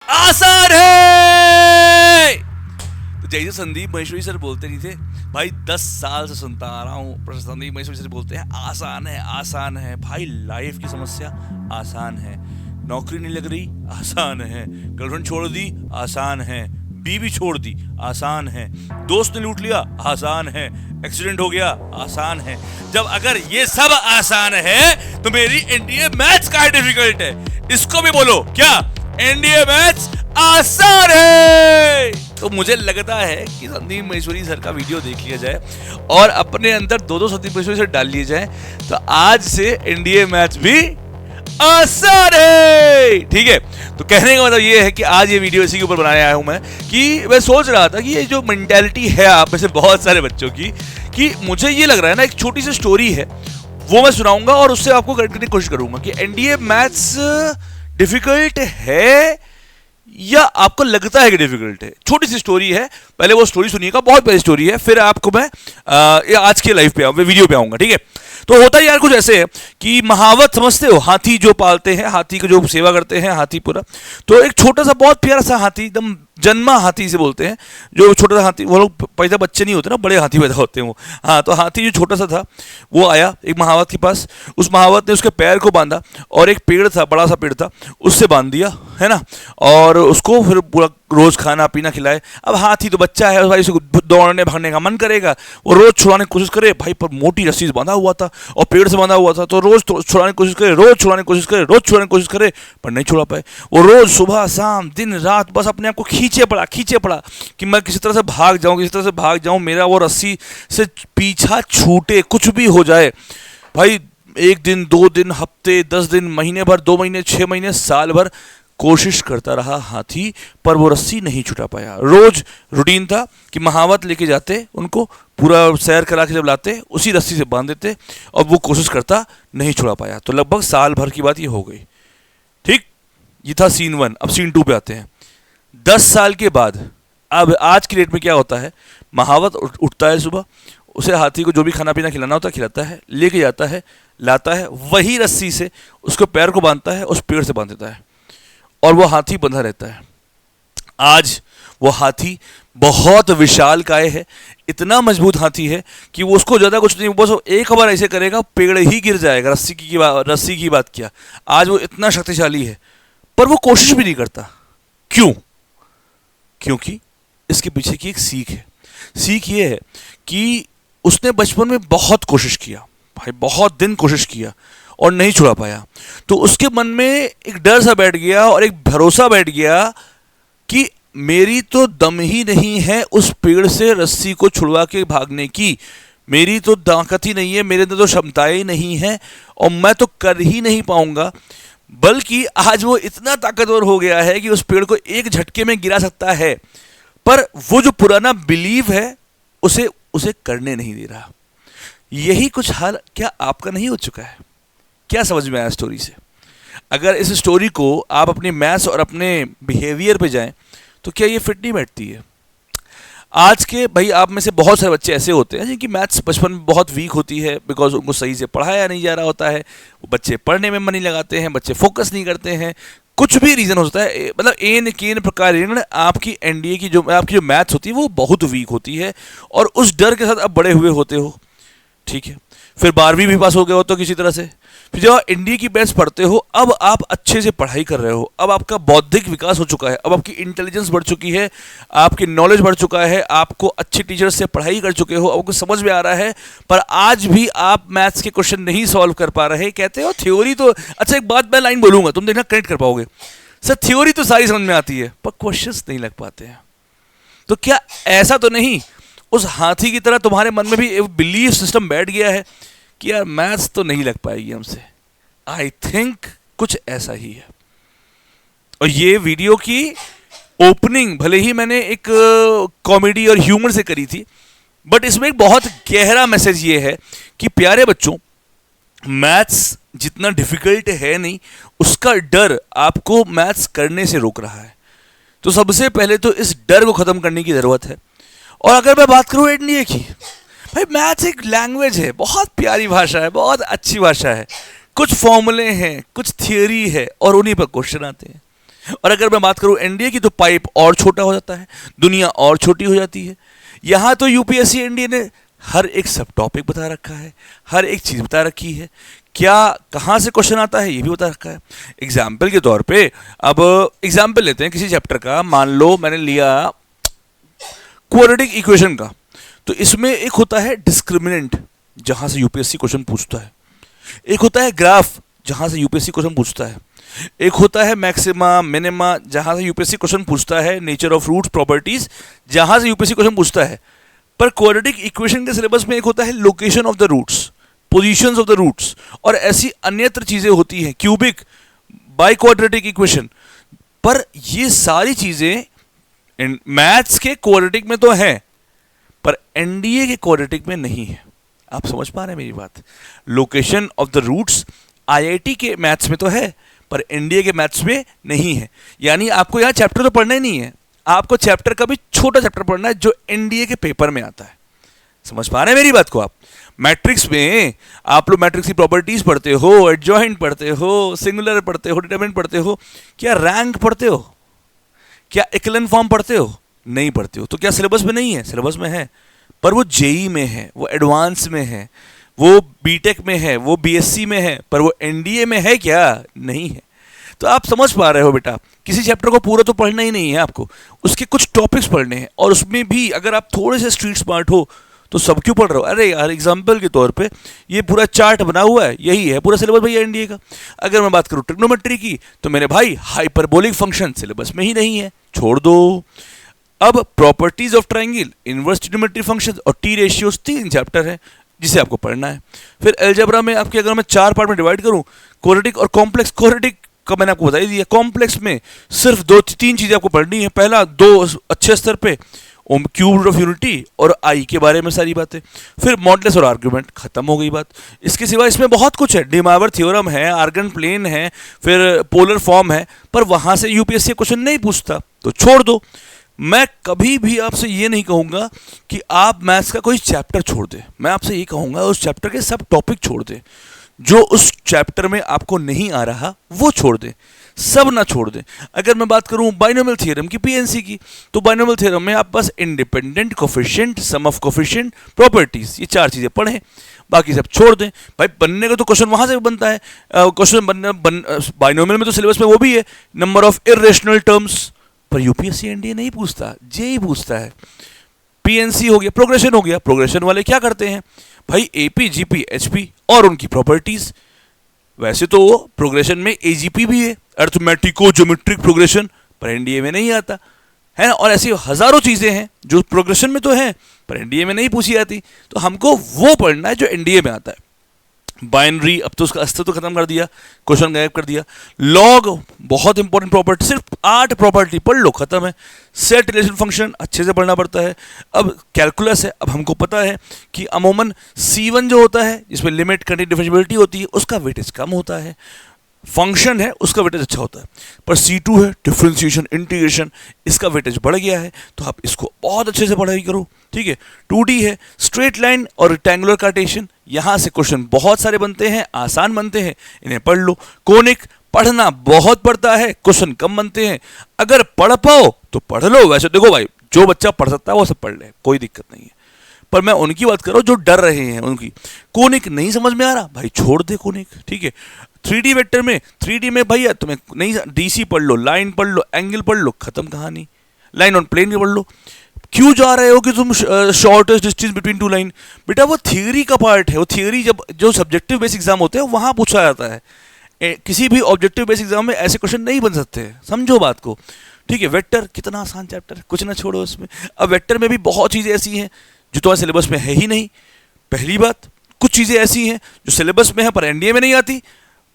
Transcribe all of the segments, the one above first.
आसान है। तो जैसे संदीप महेश्वरी सर बोलते नहीं थे भाई, 10 साल से सुनता आ रहा हूँ, प्रोफेसर संदीप महेश्वरी सर बोलते हैं आसान है, आसान है। भाई लाइफ की समस्या आसान है, नौकरी नहीं लग रही आसान है, गर्लफ्रेंड छोड़ दी आसान है, बीवी छोड़ दी आसान है, दोस्त ने लूट लिया आसान है, एक्सीडेंट हो गया आसान है। जब अगर ये सब आसान है तो मेरी एनडीए मैथ्स का डिफिकल्ट है। इसको भी बोलो क्या, एनडीए मैथ्स आसान है। तो मुझे लगता है कि संदीप महेश्वरी सर का वीडियो देख लिया जाए और अपने अंदर दो संदीप महेश्वरी सर डाल लिए जाए, तो आज से एनडीए मैथ्स भी आसान है। ठीक है, तो कहने का मतलब ये है कि आज ये वीडियो इसी के ऊपर बनाया आया हूं मैं, कि मैं सोच रहा था कि ये जो मेंटालिटी है आप में से बहुत सारे बच्चों की, कि मुझे ये लग रहा है ना, एक छोटी सी स्टोरी है वो मैं सुनाऊंगा और उससे आपको करेक्ट करने की कोशिश करूंगा कि एनडीए मैथ्स डिफिकल्ट है या आपको लगता है कि डिफिकल्ट है। छोटी सी स्टोरी है, पहले वो स्टोरी सुनिएगा, बहुत बड़ी स्टोरी है, फिर आपको मैं आज के लाइव पे वीडियो पे आऊंगा। ठीक है, तो होता यार कुछ ऐसे है कि महावत समझते हो, हाथी जो पालते हैं, हाथी को जो सेवा करते हैं, हाथी पूरा, तो एक छोटा सा बहुत प्यारा सा हाथी, एकदम जन्मा हाथी से बोलते हैं, जो छोटा सा हाथी, वो लोग पैदा बच्चे नहीं होते ना, बड़े हाथी पैदा होते हैं वो। हाँ, तो हाथी जो छोटा सा था वो आया एक महावत के पास, उस महावत ने उसके पैर को बांधा और एक पेड़ था, बड़ा सा पेड़ था, उससे बांध दिया, है ना, और उसको फिर पूरा रोज खाना पीना खिलाए। अब हाथी तो बच्चा है भाई, उसको दौड़ने भागने का मन करेगा, वो रोज छुड़ाने की कोशिश करे भाई, पर मोटी रस्सी से बांधा हुआ था और पेड़ से बांधा हुआ था, तो रोज छुड़ाने की कोशिश करे, रोज छुड़ाने की कोशिश करे, रोज छुड़ाने की कोशिश करे, पर नहीं छुड़ा पाए। वो रोज सुबह शाम दिन रात बस अपने आप को खींचे पड़ा कि मैं किसी तरह से भाग जाऊं, किसी तरह से भाग जाऊं, मेरा वो रस्सी से पीछा छूटे, कुछ भी हो जाए भाई। 1 दिन 2 दिन हफ्ते 10 दिन महीने भर 2 महीने 6 महीने साल भर कोशिश करता रहा हाथी, पर वो रस्सी नहीं छुटा पाया। रोज रूटीन था कि महावत लेके जाते, उनको पूरा सैर करा के जब लाते उसी रस्सी से बांध देते, और वो कोशिश करता, नहीं छुड़ा पाया। तो लगभग साल भर की बात ये हो गई। ठीक, ये था सीन 1। अब सीन 2 पे आते हैं। 10 साल के बाद, अब आज की डेट में क्या होता है, महावत उठता है सुबह, उसे हाथी को जो भी खाना पीना खिलाना होता है खिलाता है, लेके जाता है, लाता है, वही रस्सी से उसके पैर को बांधता है, उस पेड़ से बांध देता है, और वो हाथी बंधा रहता है। आज वो हाथी बहुत विशाल काय है, इतना मजबूत हाथी है कि वो उसको ज़्यादा कुछ नहीं, बस एक बार ऐसे करेगा पेड़ ही गिर जाएगा। रस्सी की बात किया, आज वो इतना शक्तिशाली है, पर वो कोशिश भी नहीं करता। क्यों? क्योंकि इसके पीछे की एक सीख है। सीख ये है कि उसने बचपन में बहुत कोशिश किया भाई, बहुत दिन कोशिश किया और नहीं छुड़ा पाया, तो उसके मन में एक डर सा बैठ गया और एक भरोसा बैठ गया कि मेरी तो दम ही नहीं है उस पेड़ से रस्सी को छुड़वा के भागने की, मेरी तो ताकत ही नहीं है, मेरे अंदर तो क्षमताएं ही नहीं है, और मैं तो कर ही नहीं पाऊंगा। बल्कि आज वो इतना ताकतवर हो गया है कि उस पेड़ को एक झटके में गिरा सकता है, पर वो जो पुराना बिलीव है उसे करने नहीं दे रहा। यही कुछ हाल क्या आपका नहीं हो चुका है? क्या समझ में आया स्टोरी से? अगर इस स्टोरी को आप अपने मैथ्स और अपने बिहेवियर पे जाएं तो क्या ये फिट नहीं बैठती है? आज के भाई आप में से बहुत सारे बच्चे ऐसे होते हैं जिनकी मैथ्स बचपन में बहुत वीक होती है, बिकॉज उनको सही से पढ़ाया नहीं जा रहा होता है, बच्चे पढ़ने में मन नहीं लगाते हैं, बच्चे फोकस नहीं करते हैं, कुछ भी रीज़न हो सकता है, मतलब एन केन प्रकार आपकी एनडीए की आपकी जो मैथ्स होती है वो बहुत वीक होती है, और उस डर के साथ आप बड़े हुए होते हो। ठीक है, फिर 12वीं भी पास हो गए हो तो किसी तरह से, फिर जब आप एनडीए की बैच पढ़ते हो, अब आप अच्छे से पढ़ाई कर रहे हो, अब आपका बौद्धिक विकास हो चुका है, अब आपकी इंटेलिजेंस बढ़ चुकी है, आपकी नॉलेज बढ़ चुका है, आपको अच्छे टीचर्स से पढ़ाई कर चुके हो, आपको समझ में आ रहा है, पर आज भी आप मैथ्स के क्वेश्चन नहीं सॉल्व कर पा रहे। कहते हो थ्योरी तो, अच्छा एक बात मैं लाइन बोलूंगा, तुम देखना कनेक्ट कर पाओगे, सर थ्योरी तो सारी समझ में आती है पर क्वेश्चंस नहीं लग पाते हैं। तो क्या ऐसा तो नहीं उस हाथी की तरह तुम्हारे मन में भी एक बिलीफ सिस्टम बैठ गया है कि यार मैथ्स तो नहीं लग पाएगी हमसे? आई थिंक कुछ ऐसा ही है। और ये वीडियो की ओपनिंग भले ही मैंने एक कॉमेडी और ह्यूमर से करी थी, बट इसमें एक बहुत गहरा मैसेज ये है कि प्यारे बच्चों, मैथ्स जितना डिफिकल्ट है नहीं, उसका डर आपको मैथ्स करने से रोक रहा है। तो सबसे पहले तो इस डर को ख़त्म करने की ज़रूरत है। और अगर मैं बात करूँ एनडीए की, भाई मैथ्स एक लैंग्वेज है, बहुत प्यारी भाषा है, बहुत अच्छी भाषा है, कुछ फॉर्मूले हैं, कुछ थियोरी है, और उन्हीं पर क्वेश्चन आते हैं। और अगर मैं बात करूं एनडीए की, तो पाइप और छोटा हो जाता है, दुनिया और छोटी हो जाती है। यहां तो यूपीएससी एनडीए ने हर एक सब टॉपिक बता रखा है, हर एक चीज बता रखी है, क्या कहां से क्वेश्चन आता है ये भी बता रखा है। एग्जाम्पल के तौर पे, अब एग्जाम्पल लेते हैं किसी चैप्टर का। मान लो मैंने लिया क्वाड्रेटिक इक्वेशन का, तो इसमें एक होता है डिस्क्रिमिनेंट, जहां से यूपीएससी क्वेश्चन पूछता है। एक होता है ग्राफ, जहां से यूपीएससी क्वेश्चन पूछता है। एक होता है मैक्सिमा मिनिमा, जहां से यूपीएससी क्वेश्चन पूछता है। नेचर ऑफ रूट्स, प्रॉपर्टीज, जहां से यूपीएससी क्वेश्चन पूछता है। पर क्वाड्रेटिक इक्वेशन के सिलेबस में एक होता है location of the roots, positions of the roots, और ऐसी अन्यत्र चीजें होती हैं, क्यूबिक, बाई क्वाड्रेटिक इक्वेशन। पर ये सारी चीजें मैथ्स के क्वाड्रेटिक में तो है, पर एनडीए के क्वाड्रेटिक में नहीं है। आप समझ पा रहे हैं मेरी बात? Location of the roots IIT के मैथ्स में तो है, पर एनडीए के मैथ्स में नहीं है। यानी आपको यहाँ चैप्टर तो पढ़ना ही नहीं है, आपको चैप्टर का भी छोटा चैप्टर पढ़ना है जो एनडीए के पेपर में आता है। समझ पा रहे हैं मेरी बात को आप? मैट्रिक्स में आप लोग मैट्रिक्स की प्रॉपर्टीज पढ़ते हो, एडजॉइंट पढ़ते हो, सिंगुलर पढ़ते हो, डिटरमिनेंट पढ़ते हो, क्या रैंक पढ़ते हो? क्या इक्विवेलेंट फॉर्म पढ़ते हो? नहीं पढ़ते हो। तो क्या सिलेबस में नहीं है? सिलेबस में है, पर वो जेई में है, वो एडवांस में है, वो बीटेक में है, वो बीएससी में है, पर वो एनडीए में है क्या? नहीं है। तो आप समझ पा रहे हो बेटा, किसी चैप्टर को पूरा तो पढ़ना ही नहीं है आपको, उसके कुछ टॉपिक्स पढ़ने हैं। और उसमें भी अगर आप थोड़े से स्ट्रीट स्मार्ट हो तो सब क्यों पढ़ रहे हो? अरे यार, एग्जाम्पल के तौर पे ये पूरा चार्ट बना हुआ है, यही है पूरा सिलेबस भैया एनडीए का। अगर मैं बात करूँ ट्रिग्नोमेट्री की, तो मेरे भाई हाइपरबोलिक फंक्शन सिलेबस में ही नहीं है, छोड़ दो। अब properties of triangle, inverse trigonometry function और टी रेशियोज, 3 चैप्टर है जिसे आपको पढ़ना है। फिर अलजेब्रा में आपके, अगर मैं 4 पार्ट में डिवाइड करूँ, क्वाड्रेटिक और कॉम्प्लेक्स। क्वाड्रेटिक का मैंने आपको बता ही दिया। कॉम्प्लेक्स में सिर्फ 2-3 चीजें आपको पढ़नी है। पहला, 2 अच्छे स्तर पे क्यूब रूट ऑफ यूनिटी और आई के बारे में सारी बातें। फिर मॉडुलस और आर्गुमेंट, खत्म हो गई बात। इसके सिवा इसमें बहुत कुछ है, डिमावर थ्योरम है, आर्गन प्लेन है, फिर पोलर फॉर्म है, पर वहां से यूपीएससी क्वेश्चन नहीं पूछता, तो छोड़ दो। मैं कभी भी आपसे ये नहीं कहूंगा कि आप मैथ्स का कोई चैप्टर छोड़ दें। मैं आपसे ये कहूंगा उस चैप्टर के सब टॉपिक छोड़ दें, जो उस चैप्टर में आपको नहीं आ रहा वो छोड़ दें, सब ना छोड़ दें। अगर मैं बात करूं बाइनोमियल थ्योरम की, पीएनसी की, तो बाइनोमियल थ्योरम में आप बस independent coefficient, sum of coefficient, properties, ये 4 चीजें पढ़ें, बाकी सब छोड़ दें। भाई बनने का तो क्वेश्चन वहां से बनता है, क्वेश्चन बाइनोमियल में तो सिलेबस में वो भी है, नंबर ऑफ इर्रेशनल टर्म्स, पर यूपीएससी एनडीए नहीं पूछता, जेई पूछता है। पीएनसी हो गया, प्रोग्रेशन हो गया, प्रोग्रेशन वाले क्या करते हैं भाई? एपी, जीपी, एचपी और उनकी प्रॉपर्टीज। वैसे तो प्रोग्रेशन में एजीपी भी है, अर्थमेटिको ज्योमेट्रिक प्रोग्रेशन, पर एनडीए में नहीं आता है ना। और ऐसी हजारों चीजें हैं जो प्रोग्रेशन में तो हैं पर एनडीए में नहीं पूछी जाती, तो हमको वो पढ़ना है जो एनडीए में आता है। बाइनरी, अब तो उसका अस्तित्व खत्म कर दिया, क्वेश्चन गायब कर दिया। लॉग, बहुत इंपॉर्टेंट प्रॉपर्टी, सिर्फ 8 प्रॉपर्टी पढ़ लो, खत्म है। सेट रिलेशन फंक्शन अच्छे से पढ़ना पड़ता है। अब कैलकुलस है, अब हमको पता है कि अमूमन C1 जो होता है, जिसमें लिमिट, कंटिन्यूटी, डिफरेंशिएबिलिटी होती है, उसका वेटेज कम होता है। फंक्शन है उसका वेटेज अच्छा होता है, पर C2 है डिफरेंशिएशन, इंटीग्रेशन, इसका वेटेज बढ़ गया है, तो आप इसको बहुत अच्छे से पढ़ाई करो, ठीक है। 2D है स्ट्रेट लाइन और रेक्टेंगुलर कार्टेशियन, यहां से क्वेश्चन बहुत सारे बनते हैं, आसान बनते हैं, इन्हें पढ़ लो। कोनिक पढ़ना बहुत पड़ता है, क्वेश्चन कम बनते हैं, अगर पढ़ पाओ तो पढ़ लो। वैसे देखो भाई, जो बच्चा पढ़ सकता है वो सब पढ़ ले, कोई दिक्कत नहीं है, पर मैं उनकी बात कर रहा हूं जो डर रहे हैं उनकी। कोनिक नहीं समझ में आ रहा भाई, छोड़ दे कोनिक, ठीक है। 3D वेक्टर में, 3D में भैया तुम्हें नहीं, डीसी पढ़ लो, लाइन पढ़ लो, एंगल पढ़ लो, खत्म कहानी। लाइन ऑन प्लेन पढ़ लो। क्यों जा रहे हो कि तुम शॉर्टेस्ट डिस्टेंस बिटवीन 2 लाइन? बेटा वो थियरी का पार्ट है, वो थियरी जब जो सब्जेक्टिव बेस एग्जाम होते हैं वहां पूछा जाता है। किसी भी ऑब्जेक्टिव बेस एग्जाम में ऐसे क्वेश्चन नहीं बन सकते, समझो बात को, ठीक है। वेक्टर कितना आसान चैप्टर, कुछ ना छोड़ो उसमें। अब वेक्टर में भी बहुत चीजें ऐसी हैं जो तुम्हारे सिलेबस में है ही नहीं। पहली बात, कुछ चीजें ऐसी हैं जो सिलेबस में है पर एनडीए में नहीं आती।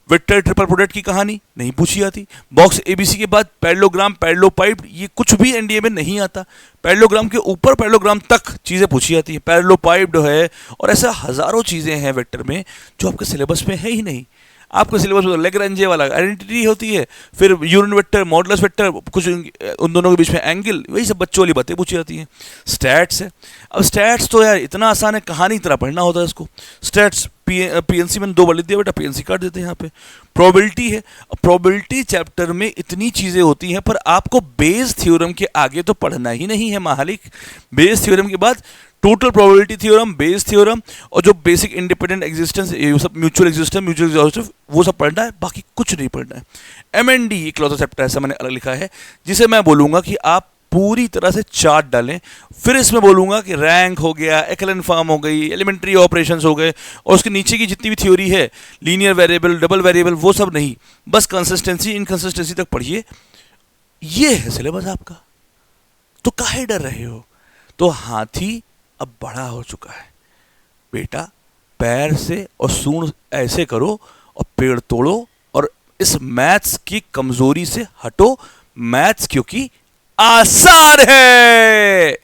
वेक्टर ट्रिपल प्रोडक्ट की कहानी नहीं पूछी जाती। बॉक्स एबीसी के बाद पैरेललोग्राम, पैरेललोपाइप्ड, ये कुछ भी एनडीए में नहीं आता। पैरेललोग्राम के ऊपर पैरेललोग्राम तक चीजें पूछी जाती हैं, पैरेललोपाइप्ड है, और ऐसा हजारों चीजें हैं वेक्टर में जो आपके सिलेबस में है ही नहीं। आपके सिलेबस में लेग्रेंजे वाला आइडेंटिटी होती है, फिर यूनिट वेक्टर, मॉडुलस वेक्टर, कुछ उन दोनों के बीच में एंगल, वही सब बच्चों वाली बातें पूछी जाती हैं। स्टैट्स है, अब स्टैट्स तो यार इतना आसान है, कहानी की तरह पढ़ना होता है इसको। स्टैट्स पीएनसी मैंने 2 बार लिख दिया बेटा, पीएनसी काट देते हैं यहाँ पे। प्रोबेबिलिटी है, प्रोबेबिलिटी चैप्टर में इतनी चीज़ें होती हैं, पर आपको बेस थ्योरम के आगे तो पढ़ना ही नहीं है मालिक। बेस थ्योरम के बाद total probability theorem, Bayes theorem और जो बेसिक इंडिपेंडेंट एग्जिस्टेंस, ये सब म्यूचुअल एग्जिस्टेंस, म्यूचुअल एग्जॉस्टिव, वो सब पढ़ना है, बाकी कुछ नहीं पढ़ना है। एमएनडी इकलौता चैप्टर ऐसा मैंने अलग लिखा है जिसे मैं बोलूँगा कि आप पूरी तरह से चार्ट डालें। फिर इसमें बोलूँगा कि रैंक हो गया, एक्लन फॉर्म हो गई, एलिमेंट्री ऑपरेशंस हो गए, और उसके नीचे की जितनी भी थ्योरी है, लीनियर वेरिएबल, डबल वेरिएबल, वो सब नहीं, बस कंसिस्टेंसी इनकंसिस्टेंसी तक पढ़िए। ये है सिलेबस आपका, तो काहे डर रहे हो? तो हाथी अब बड़ा हो चुका है बेटा, पैर से और सूंड ऐसे करो और पेड़ तोड़ो, और इस मैथ्स की कमजोरी से हटो। मैथ्स क्योंकि आसान है।